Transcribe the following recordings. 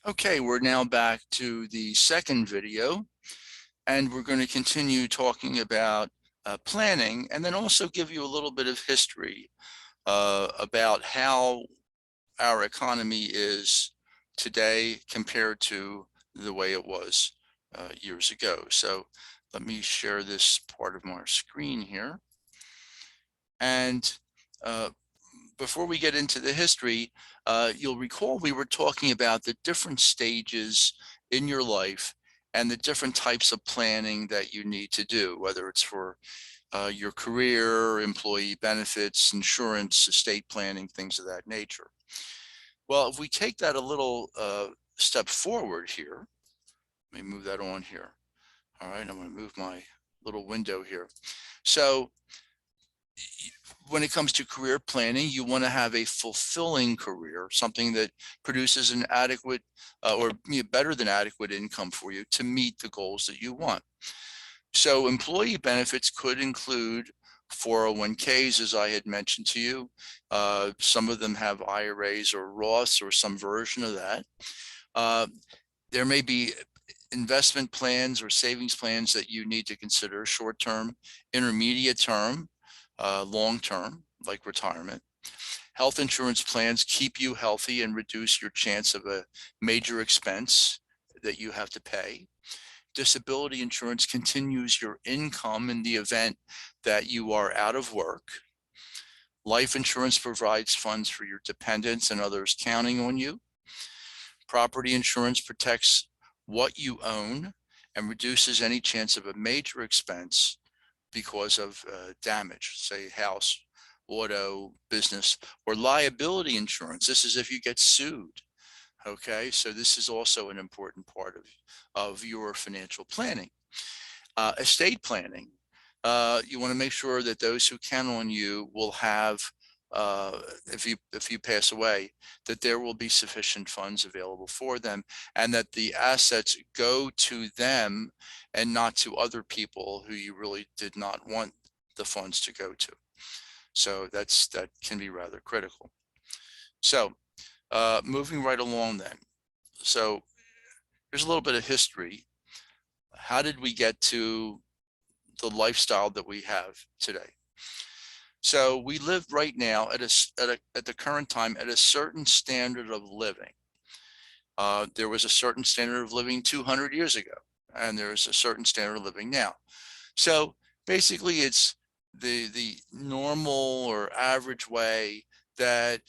Okay, we're now back to the second video, and we're going to continue talking about planning, and then also give you a little bit of history about how our economy is today compared to the way it was years ago. So let me share this part of my screen here. And before we get into the history, you'll recall we were talking about the different stages in your life and the different types of planning that you need to do, whether it's for your career, employee benefits, insurance, estate planning, things of that nature. Well, if we take that a little step forward here, let me move that on here. All right, I'm going to move my little window here. So when it comes to career planning, you want to have a fulfilling career, something that produces an adequate or better than adequate income for you to meet the goals that you want. So employee benefits could include 401ks, as I had mentioned to you. Some of them have IRAs or Roths or some version of that. There may be investment plans or savings plans that you need to consider: short-term, intermediate term, long-term, like retirement. Health insurance plans keep you healthy and reduce your chance of a major expense that you have to pay. Disability insurance continues your income in the event that you are out of work. Life insurance provides funds for your dependents and others counting on you. Property insurance protects what you own and reduces any chance of a major expense because of damage, say house, auto, business, or liability insurance. This is if you get sued. Okay, so this is also an important part of your financial planning. Estate planning, you want to make sure that those who count on you will have, if you pass away, that there will be sufficient funds available for them, and that the assets go to them and not to other people who you really did not want the funds to go to. So that can be rather critical. So moving right along then. So here's a little bit of history. How did we get to the lifestyle that we have today? So we live right now at the current time at a certain standard of living. There was a certain standard of living 200 years ago, and there's a certain standard of living now. So basically, it's the normal or average way that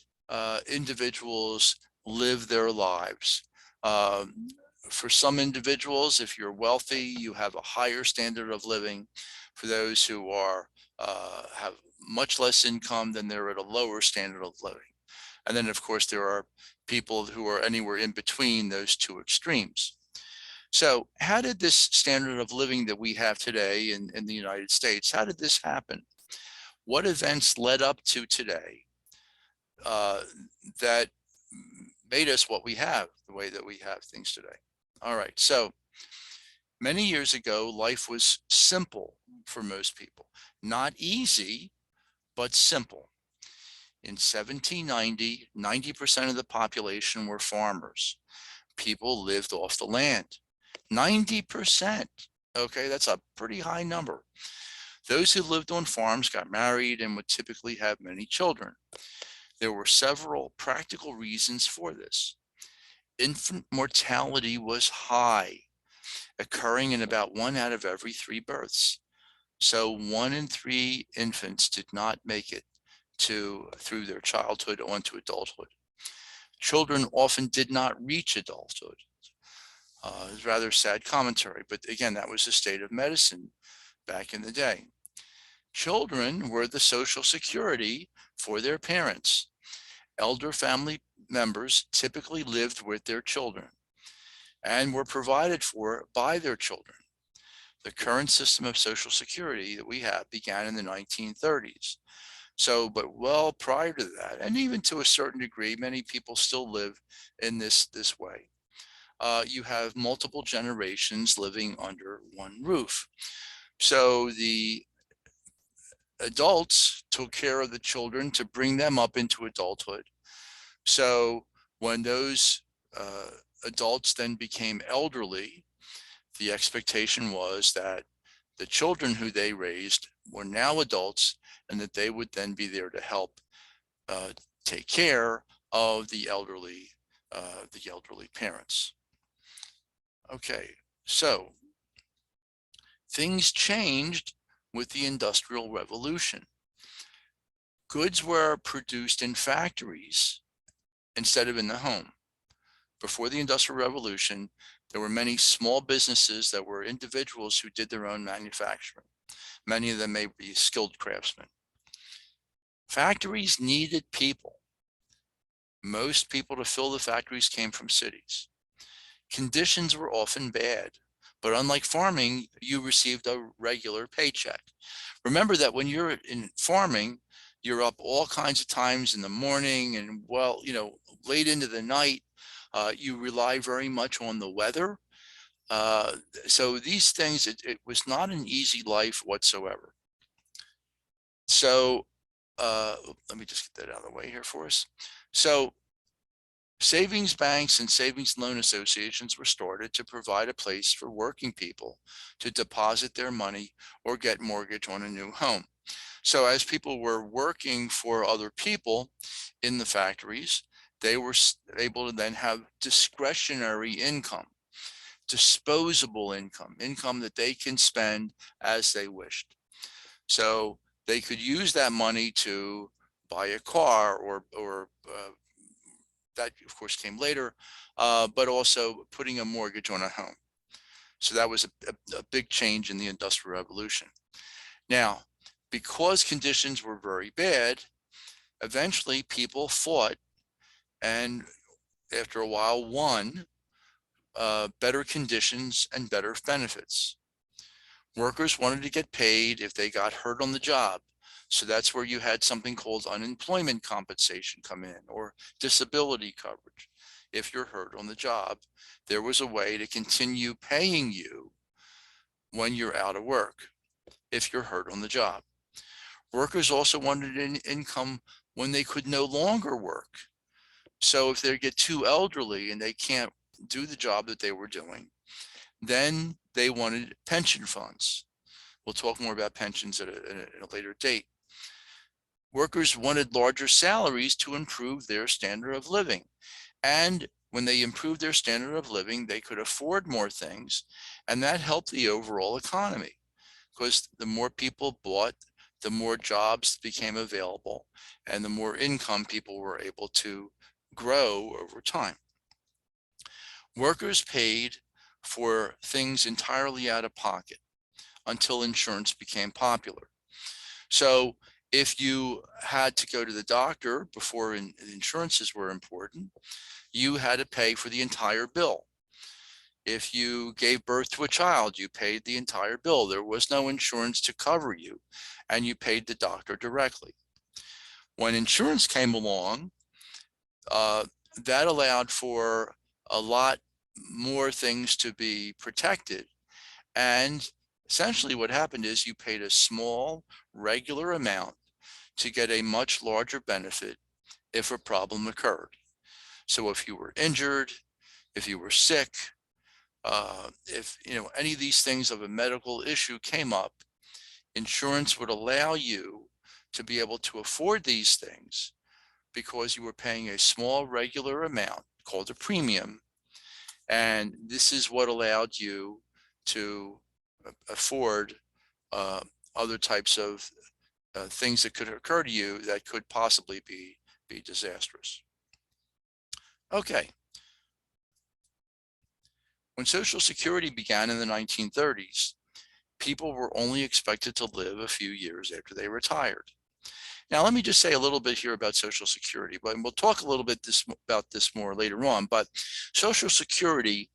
individuals live their lives. For some individuals, if you're wealthy, you have a higher standard of living. For those who are have much less income, then they're at a lower standard of living. And then, of course, there are people who are anywhere in between those two extremes. So how did this standard of living that we have today in the United States, how did this happen? What events led up to today that made us what we have, the way that we have things today? All right, so many years ago, life was simple for most people. Not easy, but simple. In 1790, 90% of the population were farmers. People lived off the land. 90%. Okay, that's a pretty high number. Those who lived on farms got married and would typically have many children. There were several practical reasons for this. Infant mortality was high, occurring in about 1 out of every 3 births. So 1 in 3 infants did not make it through their childhood onto adulthood. Children often did not reach adulthood. It's rather sad commentary, but again, that was the state of medicine back in the day. Children were the social security for their parents. Elder family members typically lived with their children and were provided for by their children. The current system of Social Security that we have began in the 1930s. So, but well prior to that, and even to a certain degree, many people still live in this way. You have multiple generations living under one roof. So the adults took care of the children to bring them up into adulthood. So when those adults then became elderly, the expectation was that the children who they raised were now adults and that they would then be there to help take care of the elderly parents. Okay, so things changed with the Industrial Revolution. Goods were produced in factories instead of in the home. Before the Industrial Revolution, there were many small businesses that were individuals who did their own manufacturing. Many of them may be skilled craftsmen. Factories needed people. Most people to fill the factories came from cities. Conditions were often bad, but unlike farming, you received a regular paycheck. Remember that when you're in farming, you're up all kinds of times in the morning and, well, late into the night. You rely very much on the weather. So these things, it was not an easy life whatsoever. So let me just get that out of the way here for us. So savings banks and savings loan associations were started to provide a place for working people to deposit their money or get mortgage on a new home. So as people were working for other people in the factories, they were able to then have discretionary income, disposable income, income that they can spend as they wished. So they could use that money to buy a car or that of course came later, but also putting a mortgage on a home. So that was a big change in the Industrial Revolution. Now, because conditions were very bad, eventually people fought and after a while won better conditions and better benefits. Workers wanted to get paid if they got hurt on the job. So that's where you had something called unemployment compensation come in, or disability coverage. If you're hurt on the job, there was a way to continue paying you when you're out of work, if you're hurt on the job. Workers also wanted an income when they could no longer work. So if they get too elderly and they can't do the job that they were doing, then they wanted pension funds. We'll talk more about pensions at a later date. Workers wanted larger salaries to improve their standard of living. And when they improved their standard of living, they could afford more things. And that helped the overall economy, because the more people bought, the more jobs became available, and the more income people were able to grow over time. Workers paid for things entirely out of pocket until insurance became popular. So if you had to go to the doctor before insurances were important, you had to pay for the entire bill. If you gave birth to a child, you paid the entire bill. There was no insurance to cover you, and you paid the doctor directly. When insurance came along, that allowed for a lot more things to be protected. And essentially what happened is you paid a small, regular amount to get a much larger benefit if a problem occurred. So if you were injured, if you were sick, if any of these things of a medical issue came up, insurance would allow you to be able to afford these things because you were paying a small regular amount called a premium. And this is what allowed you to afford other types of things that could occur to you that could possibly be disastrous. Okay. When Social Security began in the 1930s, people were only expected to live a few years after they retired. Now, let me just say a little bit here about Social Security, but we'll talk a little bit about this more later on. But Social Security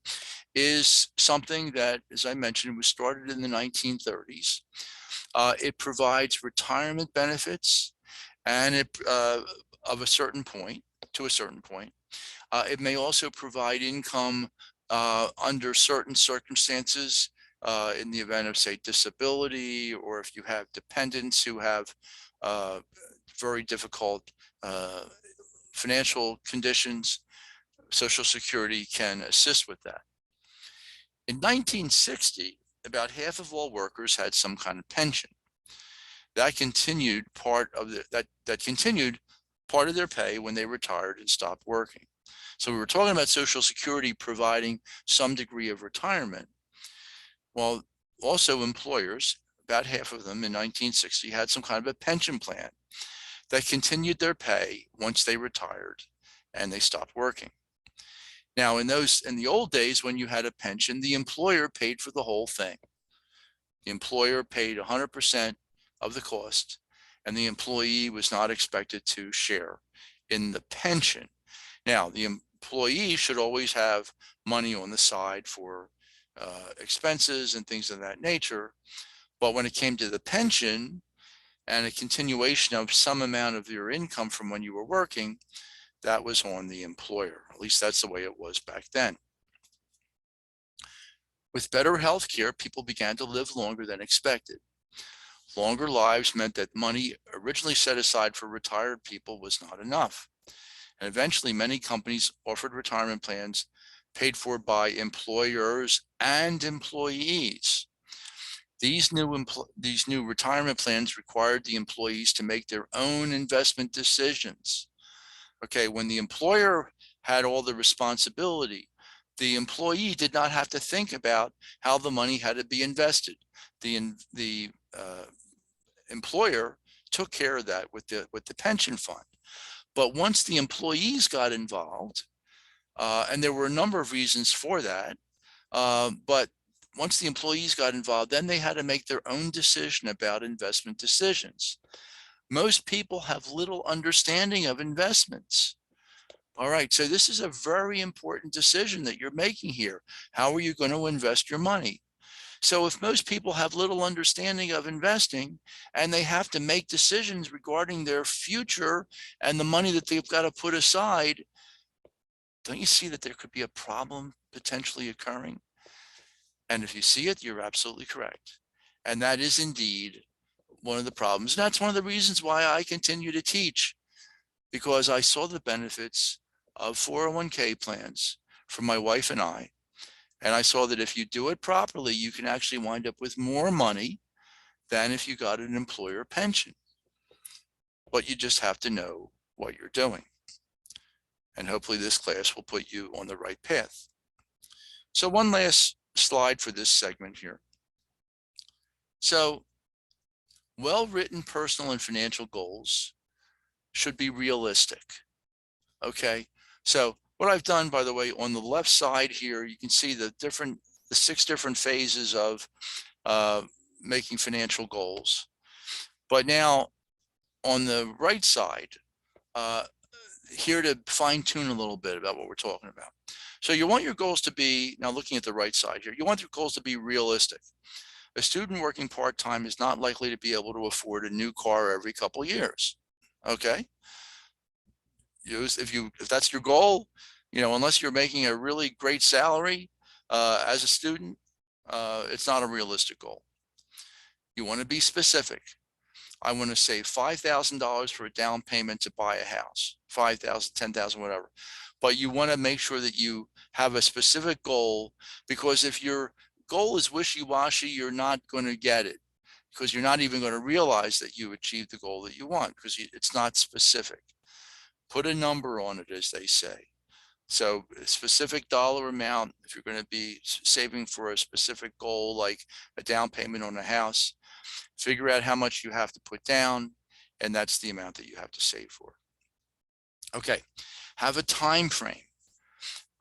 is something that, as I mentioned, was started in the 1930s. It provides retirement benefits, and of a certain point, to a certain point. It may also provide income under certain circumstances in the event of, say, disability, or if you have dependents who have very difficult financial conditions. Social Security can assist with that. In 1960, about half of all workers had some kind of pension. That continued part of that continued part of their pay when they retired and stopped working. So we were talking about Social Security providing some degree of retirement. Well, also employers, about half of them in 1960 had some kind of a pension plan that continued their pay once they retired and they stopped working. Now, in the old days, when you had a pension, the employer paid for the whole thing. The employer paid 100% of the cost, and the employee was not expected to share in the pension. Now, the employee should always have money on the side for expenses and things of that nature. But when it came to the pension and a continuation of some amount of your income from when you were working, that was on the employer. At least that's the way it was back then. With better health care, people began to live longer than expected. Longer lives meant that money originally set aside for retired people was not enough. And eventually, many companies offered retirement plans paid for by employers and employees. These new retirement plans required the employees to make their own investment decisions. Okay, when the employer had all the responsibility, the employee did not have to think about how the money had to be invested. The employer took care of that with the pension fund. But once the employees got involved, and there were a number of reasons for that, but once the employees got involved, then they had to make their own decision about investment decisions. Most people have little understanding of investments. All right, so this is a very important decision that you're making here. How are you going to invest your money? So if most people have little understanding of investing and they have to make decisions regarding their future and the money that they've got to put aside, don't you see that there could be a problem potentially occurring? And if you see it, you're absolutely correct. And that is indeed one of the problems. And that's one of the reasons why I continue to teach, because I saw the benefits of 401k plans for my wife and I. And I saw that if you do it properly, you can actually wind up with more money than if you got an employer pension. But you just have to know what you're doing. And hopefully this class will put you on the right path. So one last slide for this segment here. So well-written personal and financial goals should be realistic. Okay, so what I've done, by the way, on the left side here, you can see the 6 different phases of making financial goals. But now on the right side, here to fine tune a little bit about what we're talking about. So you want your goals to be, now looking at the right side here, you want your goals to be realistic. A student working part-time is not likely to be able to afford a new car every couple of years. Okay. If that's your goal, unless you're making a really great salary as a student, it's not a realistic goal. You want to be specific. I want to save $5,000 for a down payment to buy a house, 5,000, 10,000, whatever. But you want to make sure that you have a specific goal, because if your goal is wishy-washy, you're not going to get it, because you're not even going to realize that you achieved the goal that you want, because it's not specific. Put a number on it, as they say. So a specific dollar amount, if you're going to be saving for a specific goal, like a down payment on a house, figure out how much you have to put down, and that's the amount that you have to save for. Okay, have a time frame.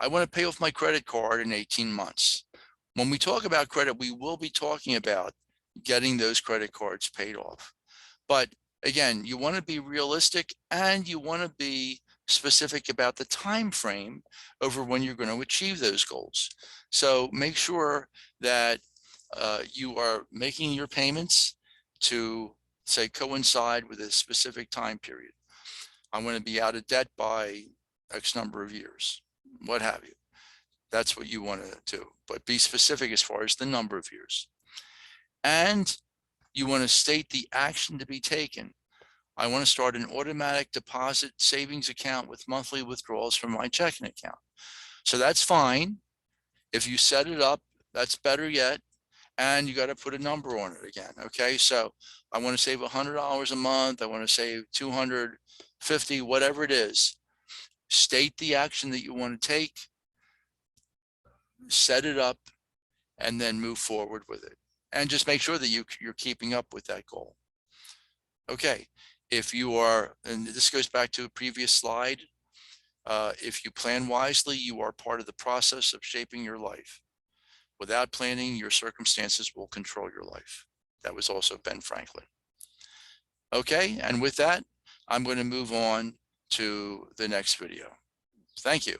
I want to pay off my credit card in 18 months. When we talk about credit, we will be talking about getting those credit cards paid off. But again, you want to be realistic, and you want to be specific about the time frame over when you're going to achieve those goals. So make sure that you are making your payments to, say, coincide with a specific time period. I want to be out of debt by X number of years, what have you. That's what you want to do, but be specific as far as the number of years. And you want to state the action to be taken. I want to start an automatic deposit savings account with monthly withdrawals from my checking account. So that's fine. If you set it up, that's better yet. And you got to put a number on it again. Okay. So I want to save $100 a month. I want to save 250, whatever it is. State the action that you want to take, set it up, and then move forward with it. And just make sure that you're keeping up with that goal. Okay. If you are, and this goes back to a previous slide, if you plan wisely, you are part of the process of shaping your life. Without planning, your circumstances will control your life. That was also Ben Franklin. Okay, and with that, I'm going to move on to the next video. Thank you.